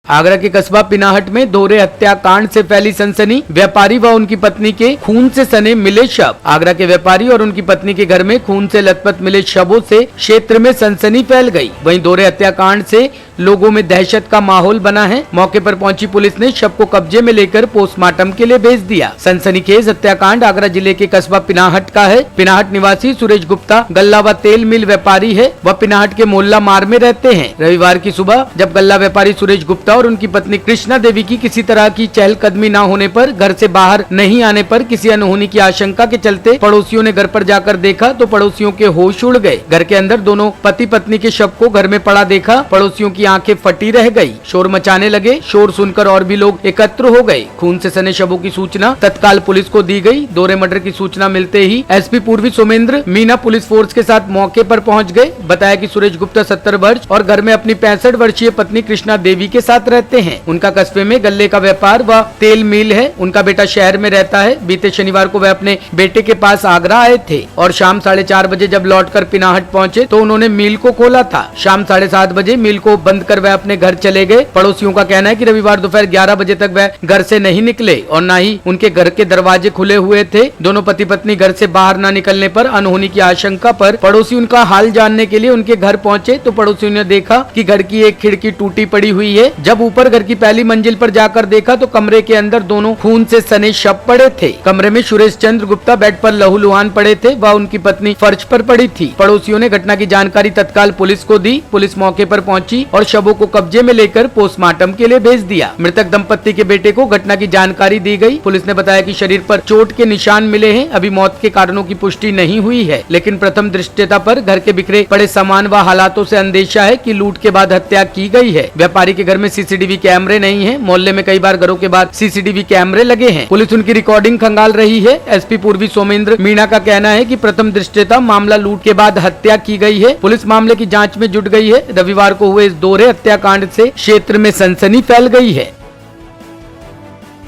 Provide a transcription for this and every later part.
आगरा के कस्बा पिनाहट में दोहरे हत्याकांड से फैली सनसनी। व्यापारी व उनकी पत्नी के खून से सने मिले शव। आगरा के व्यापारी और उनकी पत्नी के घर में खून से लथपथ मिले शवों से क्षेत्र में सनसनी फैल गई। वहीं दोहरे हत्याकांड से लोगों में दहशत का माहौल बना है। मौके पर पहुंची पुलिस ने शव को कब्जे में लेकर पोस्टमार्टम के लिए भेज दिया। सनसनीखेज हत्याकांड आगरा जिले के कस्बा पिनाहट का है। पिनाहट निवासी सुरेश गुप्ता गल्ला व तेल मिल व्यापारी है। वह पिनाहट के मोहल्ला मार में रहते हैं। रविवार की सुबह जब गल्ला व्यापारी सुरेश गुप्ता और उनकी पत्नी कृष्णा देवी की किसी तरह की चहलकदमी न होने पर, घर से बाहर नहीं आने पर किसी अनहोनी की आशंका के चलते पड़ोसियों ने घर पर जाकर देखा तो पड़ोसियों के होश उड़ गए। घर के अंदर दोनों पति पत्नी के शव को घर में पड़ा देखा। पड़ोसियों की आंखें फटी रह गई। शोर मचाने लगे। शोर सुनकर और भी लोग एकत्र हो गए। खून से सने शवों की सूचना तत्काल पुलिस को दी गई। दोहरे मर्डर की सूचना मिलते ही एसपी पूर्वी सोमेंद्र मीना पुलिस फोर्स के साथ मौके पर पहुंच गए। बताया कि सुरेश गुप्ता 70 वर्ष और घर में अपनी 65 वर्षीय पत्नी कृष्णा देवी के साथ रहते हैं। उनका कस्बे में गल्ले का व्यापार व तेल मिल है। उनका बेटा शहर में रहता है। बीते शनिवार को वह अपने बेटे के पास आगरा आए थे और शाम 4:30 बजे जब लौटकर पिनाहट पहुंचे तो उन्होंने मिल को खोला था। शाम 7:30 बजे मिल को बंद कर वह अपने घर चले गए। पड़ोसियों का कहना है कि रविवार दोपहर 11 बजे तक वह घर से नहीं निकले और न ही उनके घर के दरवाजे खुले हुए थे। दोनों पति पत्नी घर से बाहर न निकलने पर अनहोनी की आशंका पर पड़ोसी उनका हाल जानने के लिए उनके घर पहुंचे तो पड़ोसियों ने देखा कि घर की एक खिड़की टूटी पड़ी हुई है। जब ऊपर घर की पहली मंजिल पर जाकर देखा तो कमरे के अंदर दोनों खून से सने शव पड़े थे। कमरे में सुरेश चंद्र गुप्ता बेड पर लहूलुहान पड़े थे व उनकी पत्नी फर्श पर पड़ी थी। पड़ोसियों ने घटना की जानकारी तत्काल पुलिस को दी। पुलिस मौके पर पहुंची और शवों को कब्जे में लेकर पोस्टमार्टम के लिए भेज दिया। मृतक दंपत्ति के बेटे को घटना की जानकारी दी गई। पुलिस ने बताया कि शरीर पर चोट के निशान मिले हैं। अभी मौत के कारणों की पुष्टि नहीं हुई है, लेकिन प्रथम दृष्टया पर घर के बिखरे पड़े सामान व हालातों से अंदेशा है कि लूट के बाद हत्या की गई है। व्यापारी के घर में सीसीटीवी कैमरे नहीं है। मोहल्ले में कई बार घरों के बाद सीसीटीवी कैमरे लगे हैं। पुलिस उनकी रिकॉर्डिंग खंगाल रही है। एसपी पूर्वी सोमेंद्र मीणा का कहना है कि प्रथम दृष्टया मामला लूट के बाद हत्या की गई है। पुलिस मामले की जाँच में जुट गई है। रविवार को हुए इस दोहरे हत्याकांड से क्षेत्र में सनसनी फैल गई है।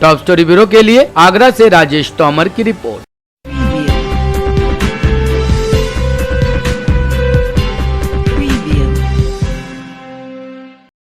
टॉप स्टोरी ब्यूरो के लिए आगरा से राजेश तोमर की रिपोर्ट।